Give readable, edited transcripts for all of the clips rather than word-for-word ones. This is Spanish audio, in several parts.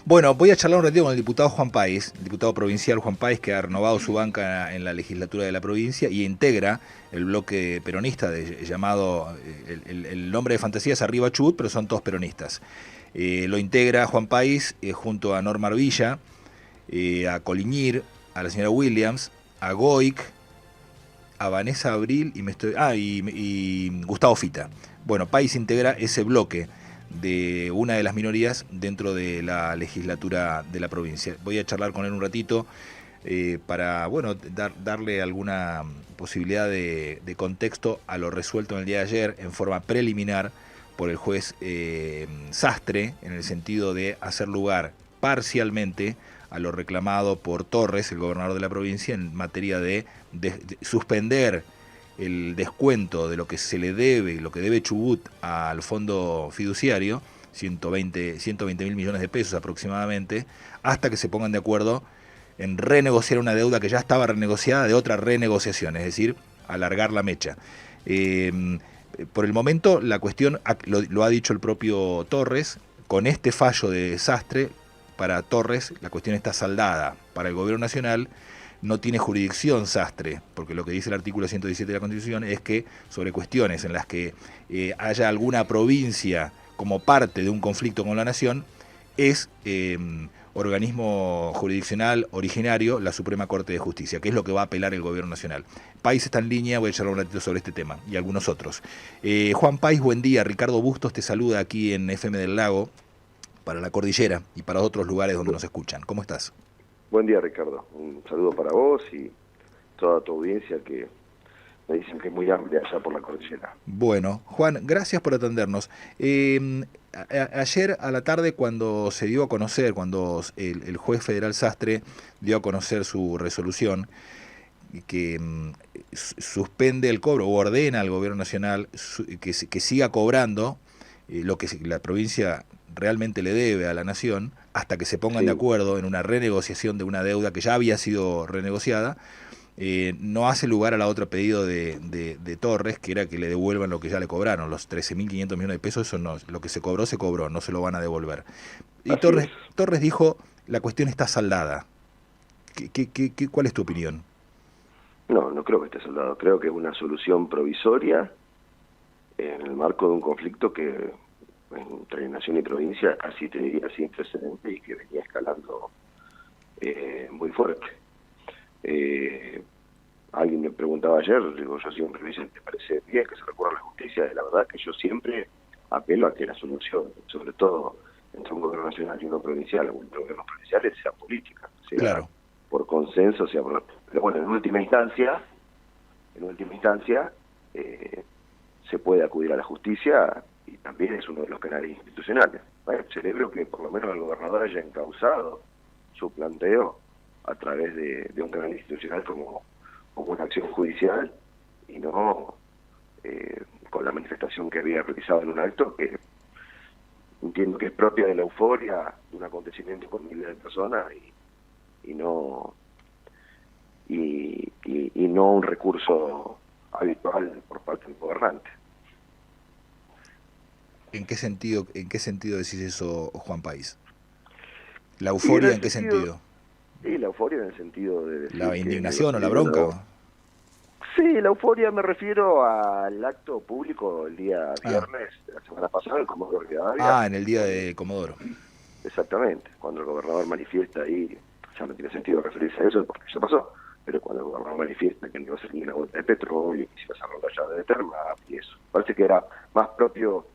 Bueno, voy a charlar un ratito con el diputado Juan Páez, el diputado provincial Juan Páez, que ha renovado su banca en la legislatura de la provincia y integra el bloque peronista llamado, el nombre de fantasía es Arriba Chubut, pero son todos peronistas. Lo integra Juan Páez junto a Norma Arvilla, a Coliñir, a la señora Williams, a Goic, a Vanessa Abril y Gustavo Fita. Bueno, Páez integra ese bloque de una de las minorías dentro de la legislatura de la provincia. Voy a charlar con él un ratito para bueno, darle alguna posibilidad de contexto a lo resuelto en el día de ayer en forma preliminar por el juez Sastre, en el sentido de hacer lugar parcialmente a lo reclamado por Torres, el gobernador de la provincia, en materia de suspender el descuento de lo que se le debe, lo que debe Chubut al fondo fiduciario, 120 mil millones de pesos aproximadamente, hasta que se pongan de acuerdo en renegociar una deuda que ya estaba renegociada de otra renegociación, es decir, alargar la mecha. Por el momento la cuestión, lo ha dicho el propio Torres, con este fallo de desastre, para Torres la cuestión está saldada. Para el gobierno nacional no tiene jurisdicción Sastre, porque lo que dice el artículo 117 de la Constitución es que sobre cuestiones en las que haya alguna provincia como parte de un conflicto con la nación, es organismo jurisdiccional originario la Suprema Corte de Justicia, que es lo que va a apelar el gobierno nacional. Páez está en línea, voy a charlar un ratito sobre este tema y algunos otros. Juan Páez, buen día. Ricardo Bustos te saluda aquí en FM del Lago, para la cordillera y para otros lugares donde nos escuchan. ¿Cómo estás? Buen día, Ricardo. Un saludo para vos y toda tu audiencia que me dicen que es muy amplia allá por la cordillera. Bueno, Juan, gracias por atendernos. Ayer a la tarde, cuando se dio a conocer, cuando el juez federal Sastre dio a conocer su resolución que suspende el cobro o ordena al gobierno nacional que siga cobrando lo que la provincia realmente le debe a la nación hasta que se pongan de acuerdo en una renegociación de una deuda que ya había sido renegociada, no hace lugar a la otra pedido de Torres, que era que le devuelvan lo que ya le cobraron, los 13.500 millones de pesos, eso no, lo que se cobró, no se lo van a devolver. Y Torres dijo, la cuestión está saldada. ¿Cuál es tu opinión? No creo que esté saldado, creo que es una solución provisoria en el marco de un conflicto que entre nación y provincia casi te diría sin precedente y que venía escalando muy fuerte. Alguien me preguntaba ayer, digo, yo siempre me dicen, ¿te parece bien que se recurra a la justicia? La verdad que yo siempre apelo a que la solución, sobre todo entre un gobierno nacional y uno provincial, o entre gobiernos provinciales, sea política, sea por consenso, sea por... Pero bueno, en última instancia, se puede acudir a la justicia y también es uno de los canales institucionales. Celebro que por lo menos el gobernador haya encauzado su planteo a través de un canal institucional como una acción judicial y no con la manifestación que había realizado en un acto que entiendo que es propia de la euforia de un acontecimiento con miles de personas y no un recurso habitual por parte del gobernante. ¿En qué sentido decís eso, Juan Páez? ¿La euforia en qué sentido? Sí, la euforia en el sentido de decir ¿La indignación o la bronca? Sí, la euforia me refiero al acto público el día viernes de la semana pasada, el Comodoro Rivadavia. En el día de Comodoro. Exactamente, cuando el gobernador manifiesta ahí, ya no tiene sentido referirse a eso porque ya pasó, pero cuando el gobernador manifiesta que no iba a ser ni una vuelta de petróleo, que se iba a cerrar la llave de Termap y eso. Parece que era más propio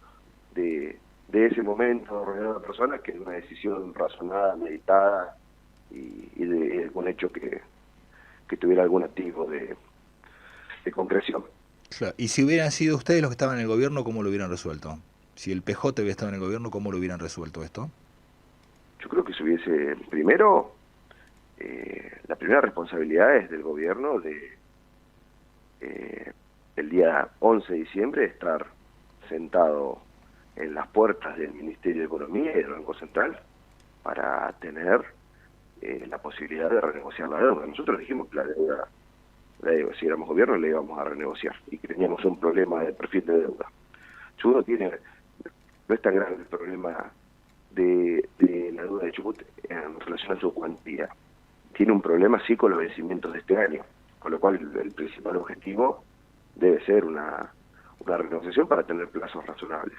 de ese momento rodeado de personas que de una decisión razonada, meditada y de algún hecho que tuviera algún activo de concreción. Claro. Y si hubieran sido ustedes los que estaban en el gobierno, ¿cómo lo hubieran resuelto? Si el PJ hubiera estado en el gobierno, ¿cómo lo hubieran resuelto esto? Yo creo que se hubiese, primero, la primera responsabilidad es del gobierno de el día 11 de diciembre estar sentado en las puertas del Ministerio de Economía y del Banco Central para tener la posibilidad de renegociar la deuda. Nosotros dijimos que la deuda, si éramos gobierno, la íbamos a renegociar y que teníamos un problema de perfil de deuda. Chubut no es tan grave el problema de la deuda de Chubut en relación a su cuantía. Tiene un problema sí con los vencimientos de este año, con lo cual el principal objetivo debe ser una renegociación para tener plazos razonables.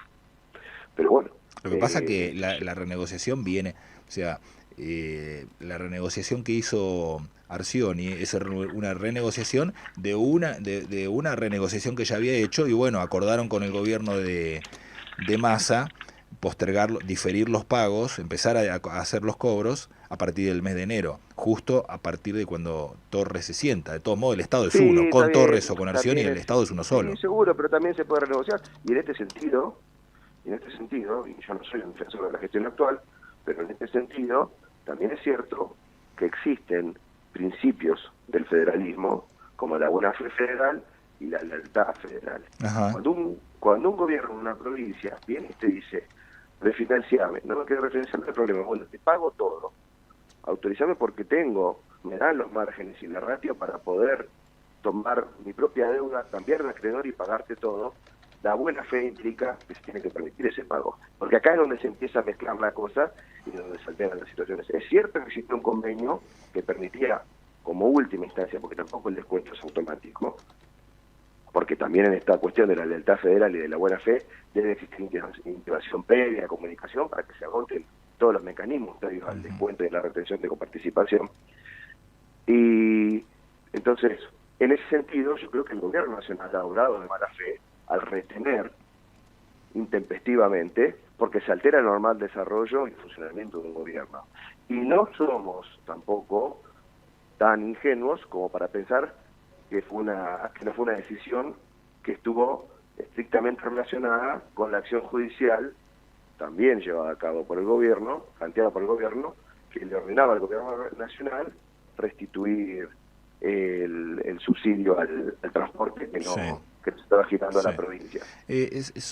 Pero bueno. Lo que pasa que la renegociación viene, o sea, la renegociación que hizo Arcioni es una renegociación de una renegociación que ya había hecho, y bueno, acordaron con el gobierno de Massa postergarlo, diferir los pagos, empezar a hacer los cobros a partir del mes de enero, justo a partir de cuando Torres se sienta. De todos modos, el Estado es uno, con Torres o con Arcioni, el Estado es uno solo. Sí, seguro, pero también se puede renegociar, y en este sentido, y yo no soy un defensor de la gestión actual, pero en este sentido también es cierto que existen principios del federalismo, como la buena fe federal y la lealtad federal. Cuando un gobierno de una provincia viene y te dice, refinanciame, no me quiero refinanciar, no hay problema, bueno, te pago todo, autorizame porque me dan los márgenes y la ratio para poder tomar mi propia deuda, cambiar de acreedor y pagarte todo. La buena fe implica que se tiene que permitir ese pago, porque acá es donde se empieza a mezclar la cosa y donde se alteran las situaciones. Es cierto que existe un convenio que permitía, como última instancia, porque tampoco el descuento es automático, porque también en esta cuestión de la lealtad federal y de la buena fe debe existir integración previa, comunicación, para que se agoten todos los mecanismos previos al descuento y la retención de coparticipación. Y entonces, en ese sentido, yo creo que el gobierno nacional ha obrado de mala fe al retener intempestivamente, porque se altera el normal desarrollo y funcionamiento de un gobierno. Y no somos tampoco tan ingenuos como para pensar que no fue una decisión que estuvo estrictamente relacionada con la acción judicial también llevada a cabo por el gobierno, planteada por el gobierno, que le ordenaba al gobierno nacional restituir el subsidio al transporte que no... Sí. Que se estaba agitando a la provincia.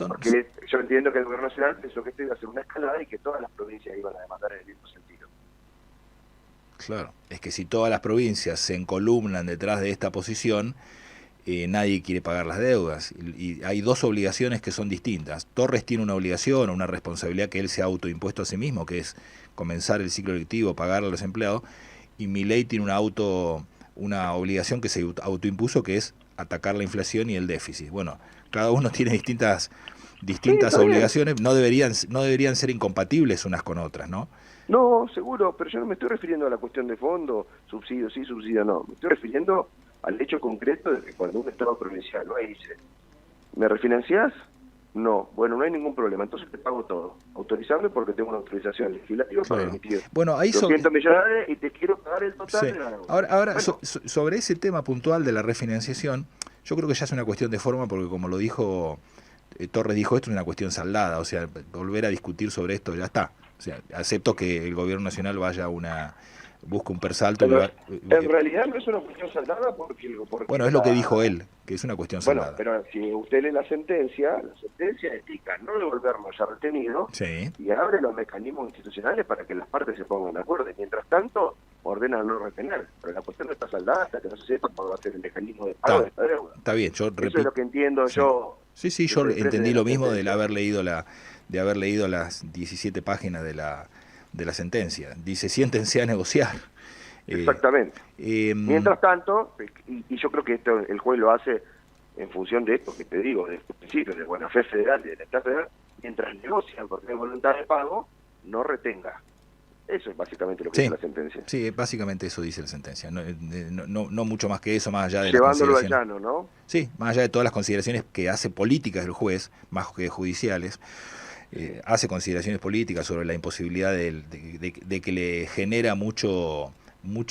Porque yo entiendo que el gobierno nacional pensó que esto iba a ser una escalada y que todas las provincias iban a demandar en el mismo sentido. Claro, es que si todas las provincias se encolumnan detrás de esta posición, nadie quiere pagar las deudas. Y hay dos obligaciones que son distintas. Torres tiene una obligación, una responsabilidad que él se ha autoimpuesto a sí mismo, que es comenzar el ciclo electivo, pagar a los empleados, y Milei tiene una obligación que se autoimpuso, que es atacar la inflación y el déficit. Bueno, cada uno tiene distintas obligaciones, no deberían ser incompatibles unas con otras, ¿no? No, seguro, pero yo no me estoy refiriendo a la cuestión de fondo, subsidio sí, subsidio no. Me estoy refiriendo al hecho concreto de que cuando un Estado provincial lo dice, ¿me refinanciás? No, bueno, no hay ningún problema, entonces te pago todo. Autorizarme porque tengo una autorización legislativa para emitir. Bueno, ahí 200 millones y te quiero pagar el total de la deuda. Ahora bueno. Sobre ese tema puntual de la refinanciación, yo creo que ya es una cuestión de forma, porque como lo dijo Torres, dijo, esto es una cuestión saldada, o sea, volver a discutir sobre esto ya está. O sea, acepto que el gobierno nacional busque un persalto. En realidad no es una cuestión saldada porque bueno, es lo que dijo él, que es una cuestión saldada. Bueno, pero si usted lee la sentencia indica no devolvernos ya retenido, sí, y abre los mecanismos institucionales para que las partes se pongan de acuerdo. Y mientras tanto, ordena no retener. Pero la cuestión no está saldada hasta que no se sepa cuándo va a ser el mecanismo de pago de esta deuda. Está bien, eso es lo que entiendo yo. Sí, yo entendí lo mismo de haber leído las 17 páginas de la sentencia. Dice, siéntense a negociar. Exactamente. Mientras tanto, y yo creo que esto el juez lo hace en función de esto que te digo, de estos principios de buena fe federal, de lealtad federal, mientras negocian porque hay voluntad de pago, no retenga. Eso es básicamente lo que dice la sentencia. Sí, básicamente eso dice la sentencia. No mucho más que eso, más allá de llevándolo al llano, ¿no? Sí, más allá de todas las consideraciones que hace políticas el juez, más que judiciales. Hace consideraciones políticas sobre la imposibilidad de que le genera mucho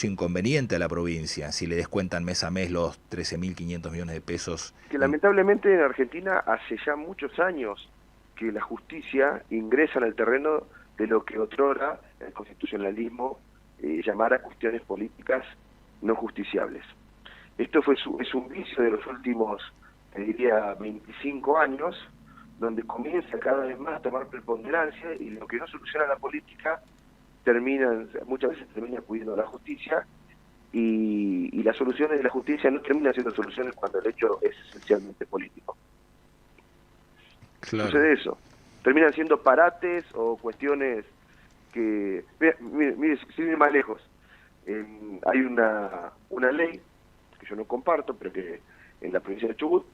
inconveniente a la provincia si le descuentan mes a mes los 13.500 millones de pesos. Que llamablemente en Argentina hace ya muchos años que la justicia ingresa en el terreno de lo que otrora el constitucionalismo llamara cuestiones políticas no justiciables. Esto es un vicio de los últimos, te diría, 25 años, donde comienza cada vez más a tomar preponderancia y lo que no soluciona la política muchas veces termina acudiendo a la justicia y las soluciones de la justicia no terminan siendo soluciones cuando el hecho es esencialmente político. Claro. Sucede eso. Terminan siendo parates o cuestiones que, mire, sin ir más lejos, hay una ley que yo no comparto, pero que en la provincia de Chubut,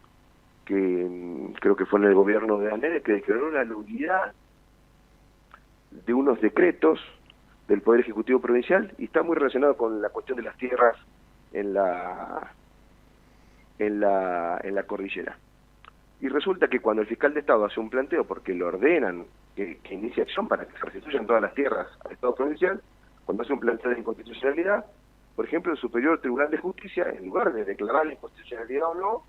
que creo que fue en el gobierno de Anel, que declaró la nulidad de unos decretos del Poder Ejecutivo Provincial, y está muy relacionado con la cuestión de las tierras en la cordillera. Y resulta que cuando el fiscal de Estado hace un planteo, porque lo ordenan que inicie acción para que se restituyan todas las tierras al Estado provincial, cuando hace un planteo de inconstitucionalidad, por ejemplo, el Superior Tribunal de Justicia, en lugar de declarar la inconstitucionalidad o no,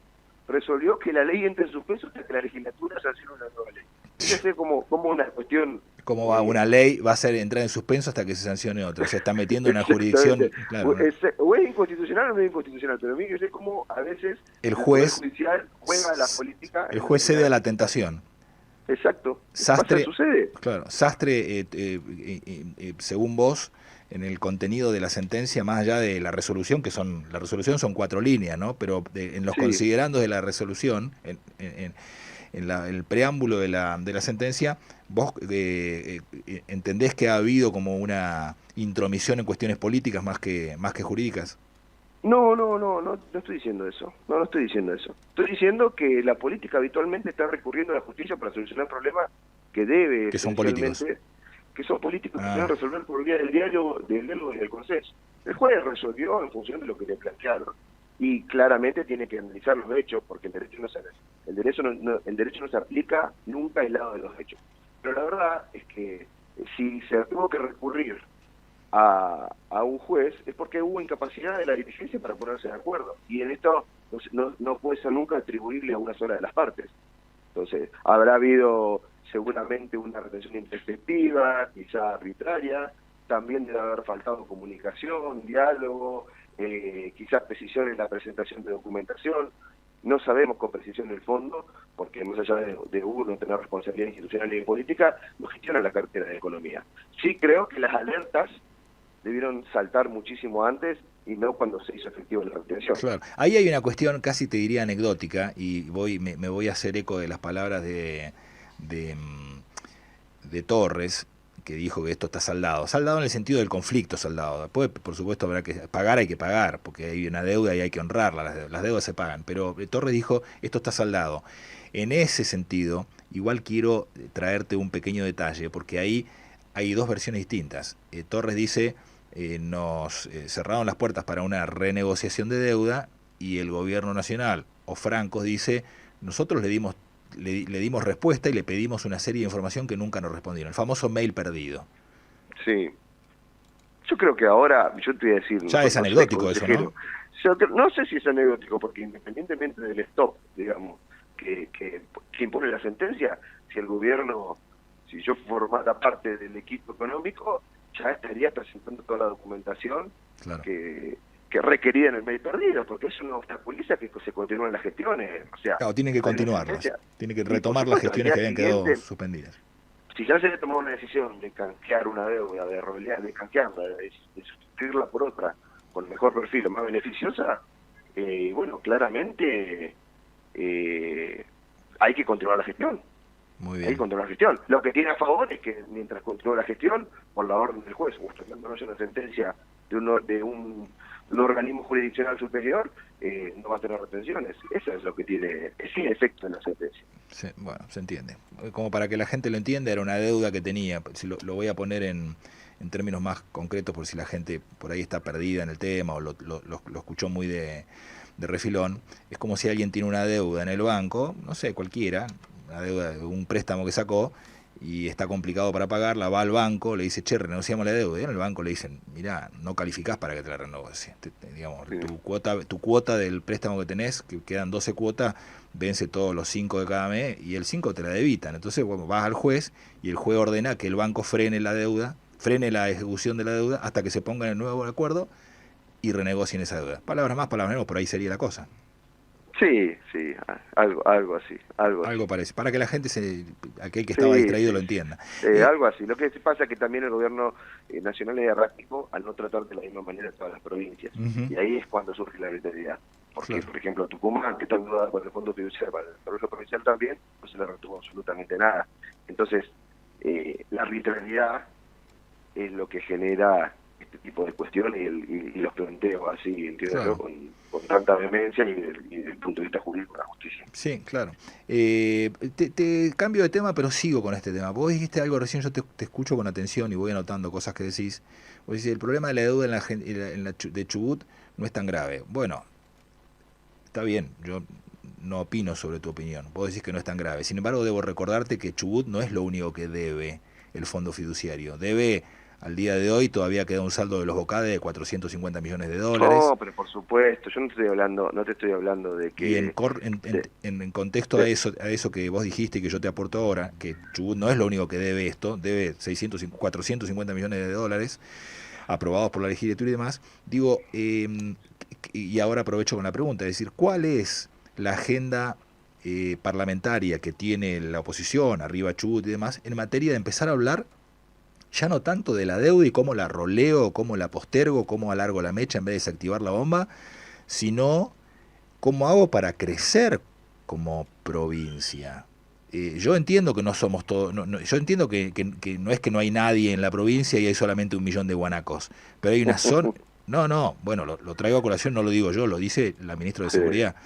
resolvió que la ley entre en suspenso hasta que la legislatura sancione una nueva ley. Fíjese como una cuestión... ¿Cómo va una ley? Va a ser entrar en suspenso hasta que se sancione otra. Se está metiendo en una jurisdicción... Claro, ¿no? O es inconstitucional o no es inconstitucional, pero fíjese cómo a veces el juez judicial juega la política... El juez cede a la tentación. Exacto. Sastre, sucede. Claro, Sastre, según vos, en el contenido de la sentencia, más allá de la resolución, la resolución son 4 líneas, ¿no? Pero en los considerandos de la resolución, en el preámbulo de la sentencia, vos entendés que ha habido como una intromisión en cuestiones políticas más que jurídicas. No estoy diciendo eso. No estoy diciendo eso. Estoy diciendo que la política habitualmente está recurriendo a la justicia para solucionar problemas que son políticos. Que deben resolver por vía del diálogo y del consenso. El juez resolvió en función de lo que le plantearon, y claramente tiene que analizar los hechos, porque el derecho no se aplica nunca aislado de los hechos. Pero la verdad es que si se tuvo que recurrir a un juez es porque hubo incapacidad de la dirigencia para ponerse de acuerdo, y en esto no puede ser nunca atribuible a una sola de las partes. Entonces habrá habido seguramente una retención intempestiva, quizá arbitraria, también debe haber faltado comunicación, diálogo, quizás precisión en la presentación de documentación. No sabemos con precisión el fondo, porque más allá de uno tener responsabilidad institucional y política, no gestiona la cartera de Economía. Sí creo que las alertas debieron saltar muchísimo antes y no cuando se hizo efectivo la retención. Claro. Ahí hay una cuestión casi te diría anecdótica, y me voy a hacer eco de las palabras de Torres, que dijo que esto está saldado en el sentido del conflicto saldado. Después, por supuesto, habrá que pagar, porque hay una deuda y hay que honrarla, las deudas se pagan, pero Torres dijo, esto está saldado. En ese sentido, igual quiero traerte un pequeño detalle, porque ahí hay 2 versiones distintas. Torres dice, nos cerraron las puertas para una renegociación de deuda, y el gobierno nacional, o Franco, dice, nosotros le dimos respuesta y le pedimos una serie de información que nunca nos respondieron. El famoso mail perdido. Sí. Yo creo que ahora, yo te voy a decir... Ya es anecdótico eso, ¿no? No sé si es anecdótico, porque independientemente del stop, digamos, que impone la sentencia, si el gobierno, si yo formara parte del equipo económico, ya estaría presentando toda la documentación que requerida en el mail perdido, porque eso no obstaculiza que se continúen las gestiones. O sea, claro, tienen que continuarlas, tienen que retomar las gestiones que habían quedado suspendidas. Si ya se le tomó una decisión de canjear una deuda, de canjearla, de sustituirla por otra con mejor perfil o más beneficiosa, bueno, claramente hay que continuar la gestión. Muy bien. Hay que continuar la gestión. Lo que tiene a favor es que mientras continúa la gestión, por la orden del juez, o hasta que no haya una sentencia de un organismo jurisdiccional superior, no va a tener retenciones. Eso es lo que tiene efecto en la sentencia. Sí, bueno, se entiende. Como para que la gente lo entienda, era una deuda que tenía. Si lo voy a poner en términos más concretos, por si la gente por ahí está perdida en el tema o lo escuchó muy de refilón. Es como si alguien tiene una deuda en el banco, no sé, cualquiera, una deuda de un préstamo que sacó, y está complicado para pagarla, va al banco, le dice, che, renegociamos la deuda, y en el banco le dicen, mirá, no calificás para que te la renegocie. Digamos, sí. tu cuota del préstamo que tenés, que quedan 12 cuotas, vence todos los 5 de cada mes, y el 5 te la debitan. Entonces, bueno, vas al juez, y el juez ordena que el banco frene la ejecución de la deuda, hasta que se ponga en el nuevo acuerdo, y renegocien esa deuda. Palabras más, palabras menos, por ahí sería la cosa. Sí, algo así. Algo parece, para que la gente, aquel que estaba distraído, lo entienda. Algo así. Lo que pasa es que también el gobierno nacional es errático al no tratar de la misma manera todas las provincias. Y ahí es cuando surge la arbitrariedad. Porque, por ejemplo, Tucumán, que está endeudada con el Fondo Fiduciario para el Desarrollo Provincial también, no se le retuvo absolutamente nada. Entonces, la arbitrariedad es lo que genera este tipo de cuestiones y los planteos así, entiendo Claro. yo, con tanta vehemencia y desde el punto de vista jurídico de la justicia. Sí, claro. Te cambio de tema, pero sigo con este tema. Vos dijiste algo recién, yo te escucho con atención y voy anotando cosas que decís. Vos decís, el problema de la deuda de Chubut no es tan grave. Bueno, está bien, yo no opino sobre tu opinión. Vos decís que no es tan grave. Sin embargo, debo recordarte que Chubut no es lo único que debe el fondo fiduciario. Debe, al día de hoy, todavía queda un saldo de los BOCADE de 450 millones de dólares. No, pero por supuesto, yo no te estoy hablando de Y que... en contexto de- a eso que vos dijiste y que yo te aporto ahora, que Chubut no es lo único que debe esto, debe 450 millones de dólares aprobados por la legislatura y demás, digo, y ahora aprovecho con la pregunta, es decir, ¿cuál es la agenda parlamentaria que tiene la oposición, arriba Chubut y demás, en materia de empezar a hablar ya no tanto de la deuda y cómo la roleo, cómo la postergo, cómo alargo la mecha en vez de desactivar la bomba, sino cómo hago para crecer como provincia? Yo entiendo que no somos todos, yo entiendo que no es que no hay nadie en la provincia y hay solamente 1 millón de guanacos, pero hay una zona, no, bueno, lo traigo a colación, no lo digo yo, lo dice la ministra de sí. Seguridad.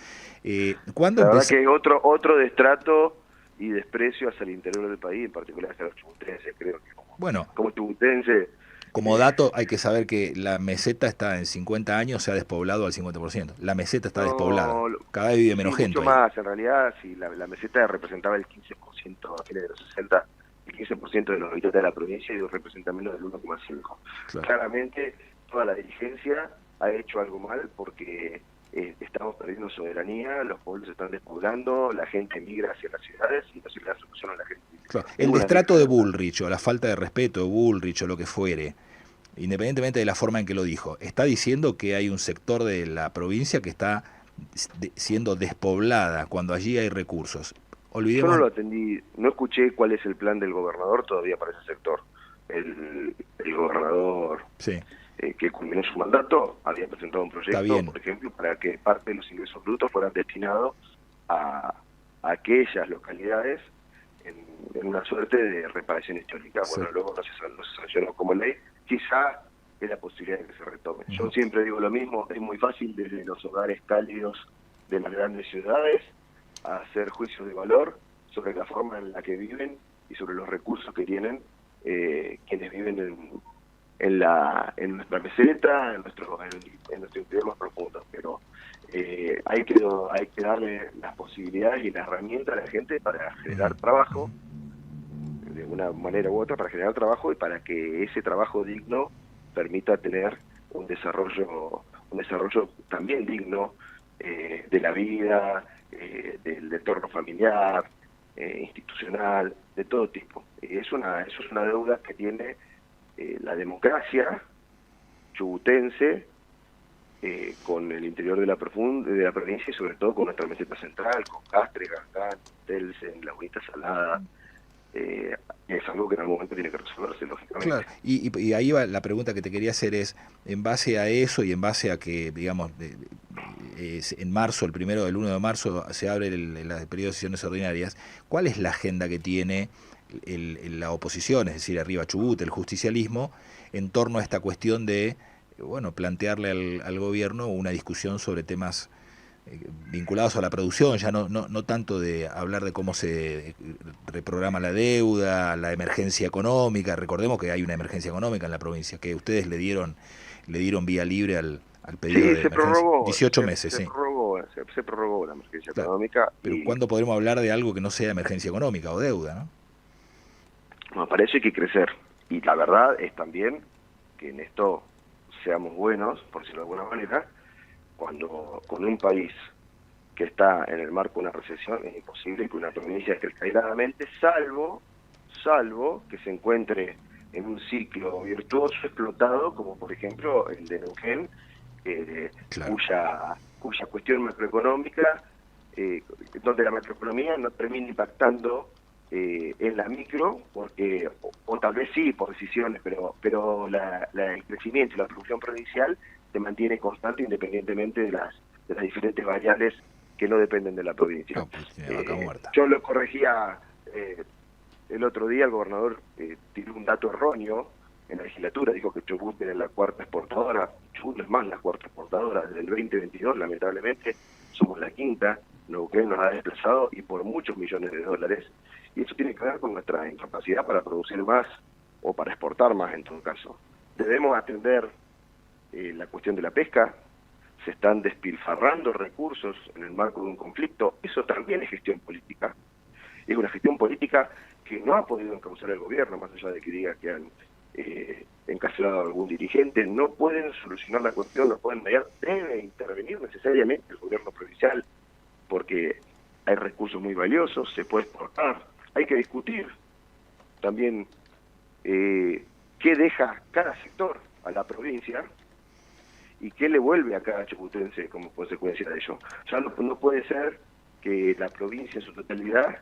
¿Cuándo La verdad empieza? que otro destrato y desprecio hacia el interior del país, en particular hacia los chubutenses, creo que Bueno, como chubutense... como dato hay que saber que la meseta está en 50 años, se ha despoblado al 50%. La meseta está despoblada, No, cada vez vive menos sí, gente mucho ahí. más, en realidad, si la meseta representaba el 15% a fines de los 60, el 15% de los habitantes de la provincia y representa menos del 1,5%. Claro. Claramente, toda la dirigencia ha hecho algo mal porque estamos perdiendo soberanía, los pueblos se están despoblando, la gente migra hacia las ciudades y no se le da solución a la gente. Claro. El destrato de Bullrich o la falta de respeto de Bullrich o lo que fuere, independientemente de la forma en que lo dijo, está diciendo que hay un sector de la provincia que está siendo despoblada cuando allí hay recursos. Yo no Olvidemos. lo atendí, no escuché cuál es el plan del gobernador todavía para ese sector. El gobernador Sí, que culminó su mandato había presentado un está proyecto, bien. por ejemplo, para que parte de los ingresos brutos fueran destinados a aquellas localidades en una suerte de reparación histórica. Sí. Bueno, luego no se sancionó como ley, quizá es la posibilidad de que se retome. Yo Ujú. siempre digo lo mismo, es muy fácil desde los hogares cálidos de las grandes ciudades a hacer juicios de valor sobre la forma en la que viven y sobre los recursos que tienen quienes viven en nuestra meseta, en nuestro interior más profundo. Pero hay que darle las posibilidades y las herramientas a la gente para generar trabajo, de una manera u otra, para generar trabajo y para que ese trabajo digno permita tener un desarrollo también digno de la vida, del entorno familiar, institucional, de todo tipo. Eso es una deuda que tiene la democracia chubutense con el interior de la provincia y sobre todo con nuestra meseta central, con Castres, Gangán, Telsen, Lagunita Salada. Es algo que en algún momento tiene que resolverse, lógicamente. Claro, y ahí va la pregunta que te quería hacer es, en base a eso y en base a que, digamos, en marzo, el 1 de marzo, se abre el periodo de sesiones ordinarias, ¿cuál es la agenda que tiene la oposición, es decir, arriba Chubut, el justicialismo, en torno a esta cuestión de, bueno, plantearle al gobierno una discusión sobre temas vinculados a la producción, ya no tanto de hablar de cómo se reprograma la deuda, la emergencia económica? Recordemos que hay una emergencia económica en la provincia, que ustedes le dieron vía libre al pedido de Sí, emergencia. 18 meses, sí. Se prorrogó la emergencia Claro. económica. Pero ¿cuándo podremos hablar de algo que no sea emergencia económica o deuda, no? Me parece que hay que crecer. Y la verdad es también que en esto seamos buenos, por decirlo de alguna manera, cuando con un país que está en el marco de una recesión es imposible que una provincia crezca airadamente, salvo que se encuentre en un ciclo virtuoso explotado, como por ejemplo el de Neuquén, Claro. cuya cuestión macroeconómica, donde la macroeconomía no termina impactando en la micro, porque o tal vez sí por decisiones, pero el crecimiento y la producción provincial se mantiene constante independientemente de las diferentes variables que no dependen de la provincia. No, pues tiene vaca muerta. Yo lo corregía el otro día, el gobernador tiró un dato erróneo en la legislatura, dijo que Chubut era la cuarta exportadora. Chubut no es más la cuarta exportadora, desde el 2022 lamentablemente somos la quinta. Neuquén nos ha desplazado y por muchos millones de dólares, y eso tiene que ver con nuestra incapacidad para producir más o para exportar más en todo caso. Debemos atender la cuestión de la pesca. Se están despilfarrando recursos en el marco de un conflicto. Eso también es gestión política. Es una gestión política que no ha podido encauzar el gobierno, más allá de que diga que han encarcelado a algún dirigente. No pueden solucionar la cuestión, no pueden mediar. Debe intervenir necesariamente el gobierno provincial, porque hay recursos muy valiosos, se puede exportar. Hay que discutir también qué deja cada sector a la provincia y qué le vuelve a cada chubutense como consecuencia de ello. Ya no puede ser que la provincia en su totalidad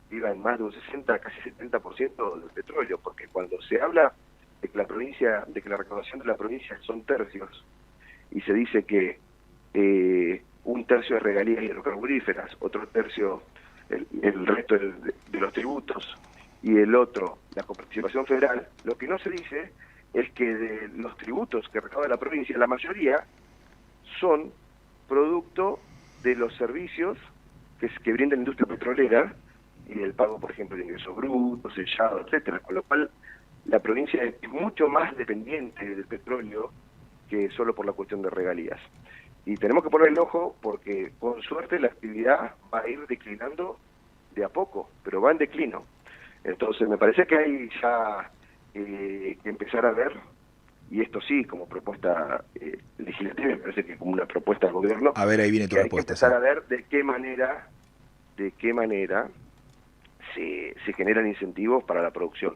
viva en más de un 60, casi 70% del petróleo, porque cuando se habla de que la recaudación de la provincia son tercios, y se dice que un tercio de regalías hidrocarburíferas, otro tercio el resto de los tributos, y el otro la coparticipación federal, lo que no se dice es que de los tributos que recauda la provincia, la mayoría son producto de los servicios que brinda la industria petrolera y del pago, por ejemplo, de ingresos brutos, sellado, etcétera, con lo cual la provincia es mucho más dependiente del petróleo que solo por la cuestión de regalías. Y tenemos que poner el ojo porque, con suerte, la actividad va a ir declinando de a poco, pero va en declino. Entonces, me parece que hay ya que empezar a ver, y esto sí, como propuesta legislativa, me parece que como una propuesta del gobierno, A ver, ahí viene tu que hay que respuesta. empezar a ver de qué manera se generan incentivos para la producción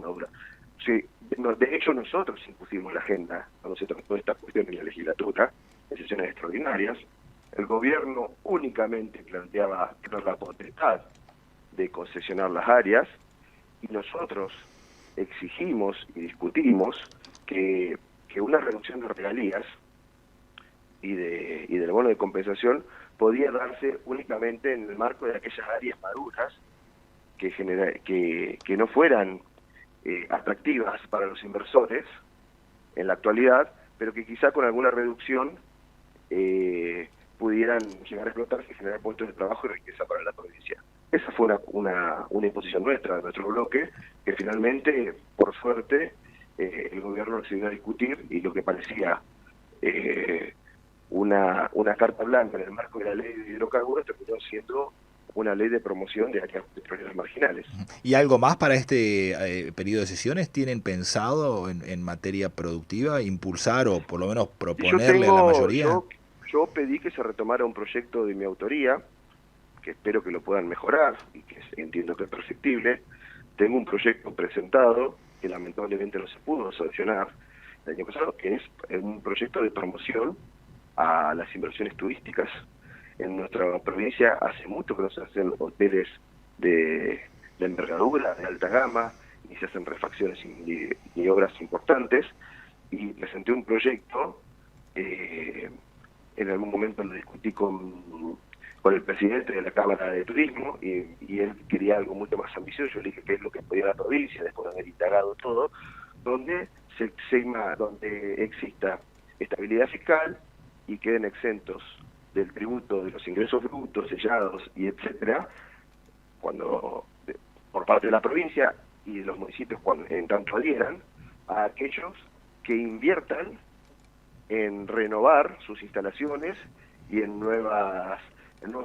madura. Sí, de hecho, nosotros impusimos la agenda cuando se trató de esta cuestión en la legislatura, en sesiones extraordinarias. El gobierno únicamente planteaba la potestad de concesionar las áreas, y nosotros exigimos y discutimos que una reducción de regalías y del bono de compensación podía darse únicamente en el marco de aquellas áreas maduras que no fueran atractivas para los inversores en la actualidad, pero que quizá con alguna reducción pudieran llegar a explotarse y generar puestos de trabajo y riqueza para la provincia. Esa fue una imposición nuestra, de nuestro bloque, que finalmente, por suerte, el gobierno decidió discutir, y lo que parecía una carta blanca en el marco de la ley de hidrocarburos terminó siendo una ley de promoción de áreas petroleras marginales. ¿Y algo más para este periodo de sesiones? ¿Tienen pensado en materia productiva impulsar o por lo menos proponerle a la mayoría? Yo pedí que se retomara un proyecto de mi autoría, que espero que lo puedan mejorar y que entiendo que es perfectible. Tengo un proyecto presentado que lamentablemente no se pudo sancionar el año pasado, que es un proyecto de promoción a las inversiones turísticas. En nuestra provincia hace mucho que no se hacen hoteles de envergadura, de alta gama, ni se hacen refacciones ni obras importantes, y presenté un proyecto, en algún momento lo discutí con el presidente de la Cámara de Turismo, y él quería algo mucho más ambicioso. Yo le dije qué es lo que podía la provincia, después de haber indagado todo, donde donde exista estabilidad fiscal y queden exentos del tributo de los ingresos brutos, sellados y etcétera, por parte de la provincia y de los municipios en tanto adhieran, a aquellos que inviertan en renovar sus instalaciones y en nuevos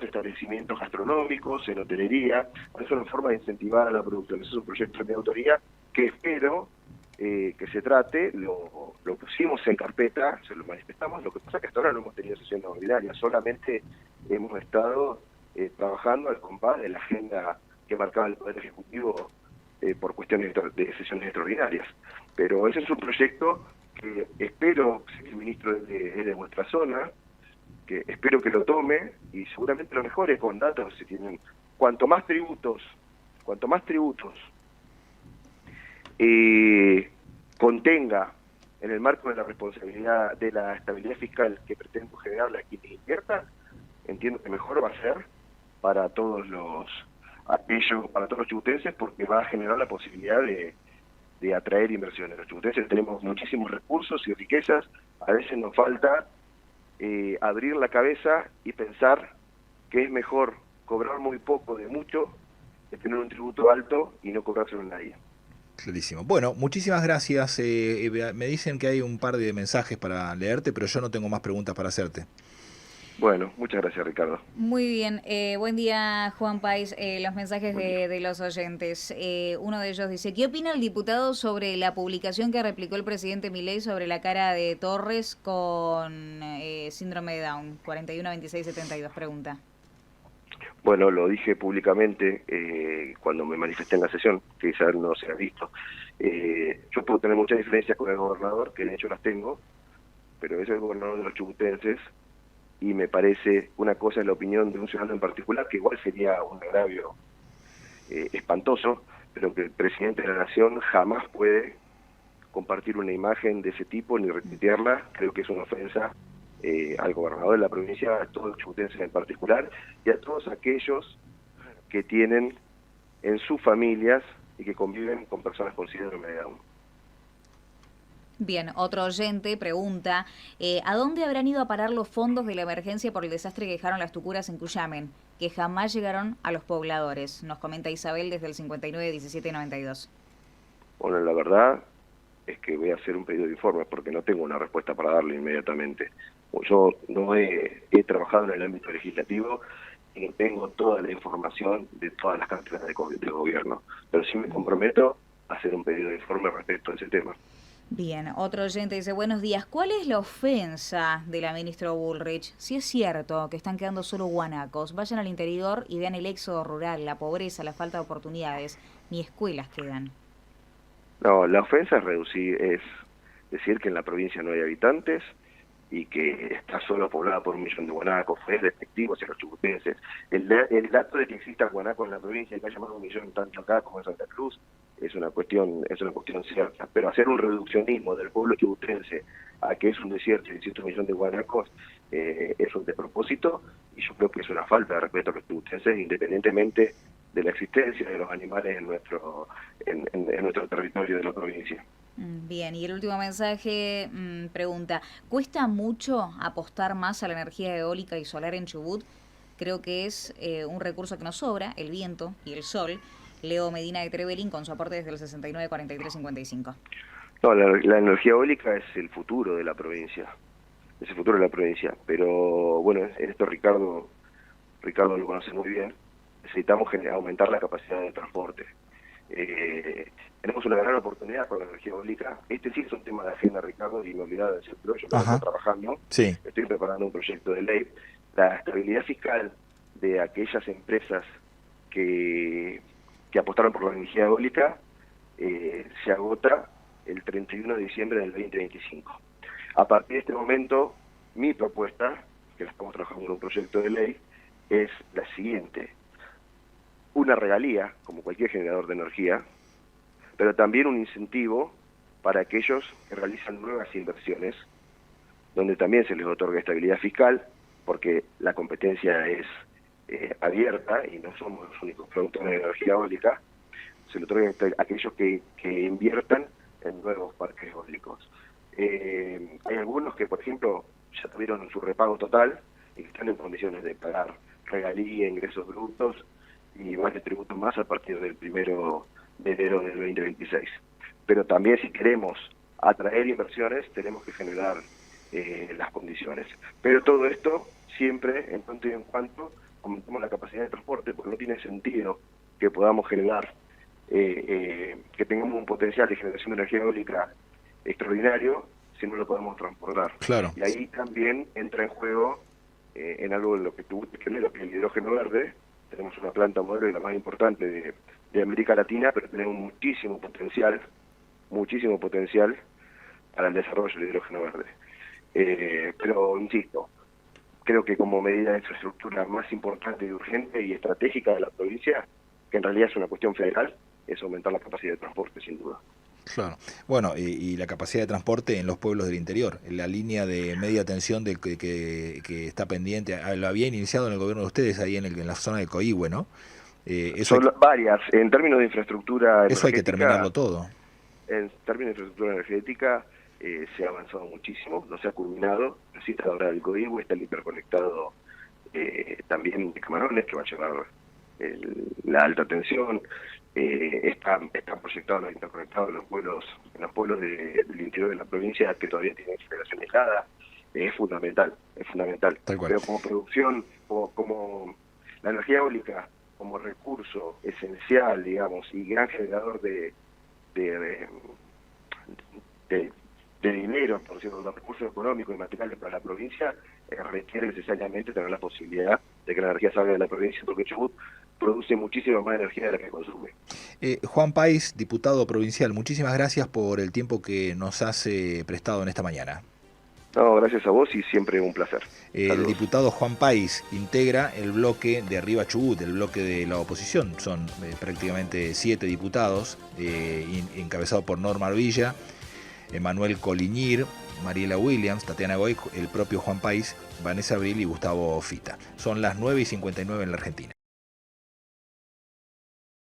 establecimientos gastronómicos, en hotelería. Es una forma de incentivar a la producción. Ese es un proyecto de mi autoría que espero que se trate. Lo pusimos en carpeta, se lo manifestamos. Lo que pasa es que hasta ahora no hemos tenido sesiones ordinarias, solamente hemos estado trabajando al compás de la agenda que marcaba el Poder Ejecutivo por cuestiones de sesiones extraordinarias. Pero ese es un proyecto que espero, si el ministro es de nuestra zona, que espero que lo tome, y seguramente lo mejor es con datos. Si tienen cuanto más tributos contenga en el marco de la responsabilidad de la estabilidad fiscal que pretendo generarle a quienes inviertan, entiendo que mejor va a ser para todos los chubutenses, porque va a generar la posibilidad de de atraer inversiones. Los chubutenses tenemos muchísimos recursos y riquezas, a veces nos falta abrir la cabeza y pensar que es mejor cobrar muy poco de mucho que tener un tributo alto y no cobrárselo a nadie. Clarísimo. Bueno, muchísimas gracias. Me dicen que hay un par de mensajes para leerte, pero yo no tengo más preguntas para hacerte. Bueno, muchas gracias, Ricardo. Muy bien. Buen día, Juan País. Los mensajes de los oyentes. Uno de ellos dice, ¿qué opina el diputado sobre la publicación que replicó el presidente Milei sobre la cara de Torres con síndrome de Down? 412672 pregunta. Bueno, lo dije públicamente cuando me manifesté en la sesión, que quizás no se ha visto. Yo puedo tener muchas diferencias con el gobernador, que de hecho las tengo, pero es el gobernador de los chubutenses, y me parece, una cosa es la opinión de un ciudadano en particular, que igual sería un agravio espantoso, pero que el presidente de la nación jamás puede compartir una imagen de ese tipo ni retuitearla. Creo que es una ofensa al gobernador de la provincia, a todos los chubutenses en particular, y a todos aquellos que tienen en sus familias y que conviven con personas con síndrome de Down. Bien, otro oyente pregunta, ¿a dónde habrán ido a parar los fondos de la emergencia por el desastre que dejaron las tucuras en Cuyamen, que jamás llegaron a los pobladores? Nos comenta Isabel desde el 591792. Bueno, la verdad es que voy a hacer un pedido de informes porque no tengo una respuesta para darle inmediatamente. Yo no he trabajado en el ámbito legislativo y no tengo toda la información de todas las carteras de gobierno, pero sí me comprometo a hacer un pedido de informe respecto a ese tema. Bien, otro oyente dice, buenos días, ¿cuál es la ofensa de la ministra Bullrich? Si es cierto que están quedando solo guanacos, vayan al interior y vean el éxodo rural, la pobreza, la falta de oportunidades, ni escuelas quedan. No, la ofensa es decir que en la provincia no hay habitantes y que está solo poblada por 1 millón de guanacos. Es despectivo hacia los chubutenses. El dato de que exista guanacos en la provincia y que haya más de 1 millón tanto acá como en Santa Cruz es una cuestión cierta, pero hacer un reduccionismo del pueblo chubutense a que es un desierto y 18 millones de guanacos es un despropósito, y yo creo que es una falta de respeto a los chubutenses, independientemente de la existencia de los animales en nuestro territorio de la provincia. Bien, y el último mensaje pregunta, ¿cuesta mucho apostar más a la energía eólica y solar en Chubut? Creo que es un recurso que nos sobra, el viento y el sol. Leo Medina de Trevelin con su aporte desde el 694355. No, la energía eólica es el futuro de la provincia, pero bueno, esto Ricardo lo conoce muy bien. Necesitamos aumentar la capacidad de transporte. Tenemos una gran oportunidad con la energía eólica. Este sí es un tema de agenda, Ricardo, y me olvidaba de decirlo, yo lo estoy trabajando. Sí. Estoy preparando un proyecto de ley. La estabilidad fiscal de aquellas empresas que apostaron por la energía eólica se agota el 31 de diciembre del 2025. A partir de este momento, mi propuesta, que la estamos trabajando en un proyecto de ley, es la siguiente: una regalía, como cualquier generador de energía, pero también un incentivo para aquellos que realizan nuevas inversiones, donde también se les otorga estabilidad fiscal, porque la competencia es abierta y no somos los únicos productores de energía eólica. Se le otorga a aquellos que inviertan en nuevos parques eólicos. Hay algunos que, por ejemplo, ya tuvieron su repago total y que están en condiciones de pagar regalía, ingresos brutos y varios tributos más a partir del 1 de enero del 2026. Pero también, si queremos atraer inversiones, tenemos que generar las condiciones. Pero todo esto siempre en tanto y en cuanto aumentemos la capacidad de transporte, porque no tiene sentido que podamos generar, que tengamos un potencial de generación de energía eólica extraordinario si no lo podemos transportar. Claro. Y ahí también entra en juego en algo de lo que tú que es el hidrógeno verde. Tenemos una planta modelo y la más importante de América Latina, pero tenemos muchísimo potencial para el desarrollo del hidrógeno verde. Pero insisto, creo que como medida de infraestructura más importante y urgente y estratégica de la provincia, que en realidad es una cuestión federal, es aumentar la capacidad de transporte, sin duda. Claro. Bueno, y la capacidad de transporte en los pueblos del interior. La línea de media tensión que está pendiente, lo habían iniciado en el gobierno de ustedes, ahí en la zona de Coihue, ¿no? Son varias. En términos de infraestructura eso hay que terminarlo todo. En términos de infraestructura energética, se ha avanzado muchísimo, no se ha culminado, sí está ahora el código, está el hiperconectado también de Camarones, que va a llevar la alta tensión, están proyectados los interconectados en los pueblos del interior de la provincia que todavía tienen generación aislada. Es fundamental. Tal cual. Pero como producción, como la energía eólica como recurso esencial, digamos, y gran generador de dinero, por decirlo, de recursos económicos y materiales para la provincia, requiere necesariamente tener la posibilidad de que la energía salga de la provincia, porque Chubut produce muchísima más energía de la que consume. Juan Páez, diputado provincial, muchísimas gracias por el tiempo que nos has prestado en esta mañana. No, gracias a vos y siempre un placer. El Saludos. diputado Juan Páez integra el bloque de Arriba Chubut, el bloque de la oposición. Son prácticamente 7 diputados, encabezado por Norma Villa, Emanuel Coliñir, Mariela Williams, Tatiana Goy, el propio Juan Páez, Vanessa Abril y Gustavo Fita. Son las 9:59 en la Argentina.